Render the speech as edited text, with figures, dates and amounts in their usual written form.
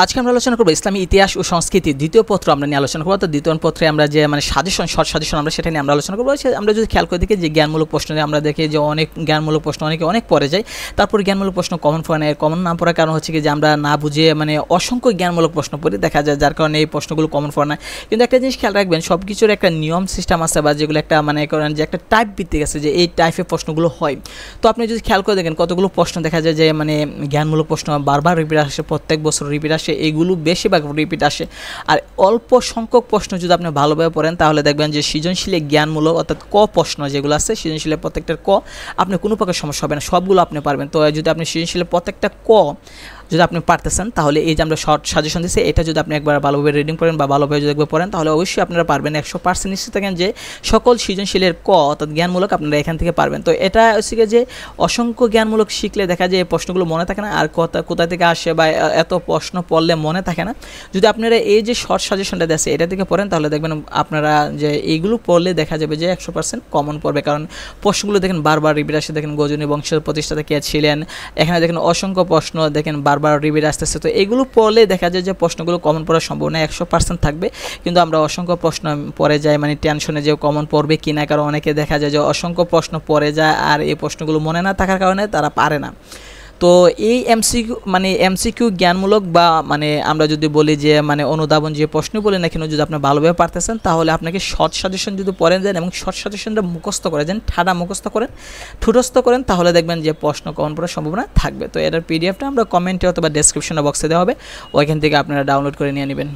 আজকে আমরা আলোচনা করব ইসলামী ইতিহাস ও সংস্কৃতি দ্বিতীয় পত্র আমরা নিয়ে আলোচনা করব। তো দ্বিতীয় পত্রে আমরা যে সাজেশন শর্ট সাজেশন আমরা সেটা নিয়ে আমরা আলোচনা করব। আমরা যদি খেয়াল করে দেখি যে জ্ঞানমূলক প্রশ্ন নিয়ে আমরা দেখি যে অনেক জ্ঞানমূলক প্রশ্ন অনেক পড়ে যায়, তারপর জ্ঞানমূলক প্রশ্ন কমন পড়ে না। কমন না পড়ার কারণ হচ্ছে কি যে আমরা না বুঝে অসংখ্য জ্ঞানমূলক প্রশ্ন পড়ি, দেখা যায় যার কারণে এই প্রশ্নগুলো কমন পড়ে না। কিন্তু একটা জিনিস খেয়াল রাখবেন, সব কিছুর একটা নিয়ম সিস্টেম আছে বা যেগুলো একটা করেন যে একটা টাইপ ভিত্তিক আছে যে এই টাইপের প্রশ্নগুলো হয়। তো আপনি যদি খেয়াল করে দেখেন কতগুলো প্রশ্ন দেখা যায় যে জ্ঞানমূলক প্রশ্ন বারবার রিপিট আসে, প্রত্যেক বছর রিপিট আসে, এইগুলো বেশিরভাগ রিপিট আসে। আর অল্প সংখ্যক প্রশ্ন যদি আপনি ভালোভাবে পড়েন তাহলে দেখবেন যে সৃজনশীলে জ্ঞানমূলক অর্থাৎ ক প্রশ্ন যেগুলো আছে সৃজনশীলের প্রত্যেকটার ক আপনি কোনো প্রকার সমস্যা হবে না, সবগুলো আপনি পারবেন। তো যদি আপনি সৃজনশীলের প্রত্যেকটা ক যদি আপনি পারতেছেন তাহলে এই যে আমরা শর্ট সাজেশন দিচ্ছি এটা যদি আপনি একবার ভালোভাবে রিডিং করেন বা ভালোভাবে যদি একবার পড়েন তাহলে অবশ্যই আপনারা পারবেন। 100% নিশ্চিত থাকেন যে সকল সৃজনশীলের ক অর্থাৎ জ্ঞানমূলক আপনারা এখান থেকে পারবেন। তো এটা হচ্ছে যে অসংখ্য জ্ঞানমূলক শিখলে দেখা যায় এই প্রশ্নগুলো মনে থাকে না, আর কোথা থেকে আসে বা এত প্রশ্ন পড়লে মনে থাকে না। যদি আপনারা এই যে শর্ট সাজেশনটা দেখছে এটা থেকে পড়েন তাহলে দেখবেন আপনারা যে এইগুলো পড়লে দেখা যাবে যে 100% কমন পড়বে। কারণ প্রশ্নগুলো দেখেন বারবার রিপিট আসে। দেখেন গজনী বংশের প্রতিষ্ঠাতা কে ছিলেন, এখানে দেখেন অসংখ্য প্রশ্ন দেখেন বারবার রিপিট আসতেছে। তো এগুলো পড়লে দেখা যায় যে প্রশ্নগুলো কমন পড়ার সম্ভাবনা 100% থাকবে। কিন্তু আমরা অসংখ্য প্রশ্ন পড়ে যাই টেনশনে যে কমন পড়বে কিনা, কারণ অনেকে দেখা যায় যে অসংখ্য প্রশ্ন পড়ে যায় আর এই প্রশ্নগুলো মনে না থাকার কারণে তারা পারে না। তো এই এমসিকিউ জ্ঞানমূলক বা আমরা যদি বলি যে অনুধাবন যে প্রশ্ন বলি না কেন, যদি আপনি ভালোভাবে পারতেছেন তাহলে আপনাকে শর্ট সাজেশন যদি পড়েন যান এবং শর্ট সাজেশনটা মুখস্থ করে যান, ঠাডা মুখস্থ করেন, ঠুটস্থ করেন, তাহলে দেখবেন যে প্রশ্ন কমন পড়ার সম্ভাবনা থাকবে। তো এটার পিডিএফটা আমরা কমেন্টে অথবা ডেসক্রিপশনে বক্সে দেওয়া হবে, ওইখান থেকে আপনারা ডাউনলোড করে নিয়ে নেবেন।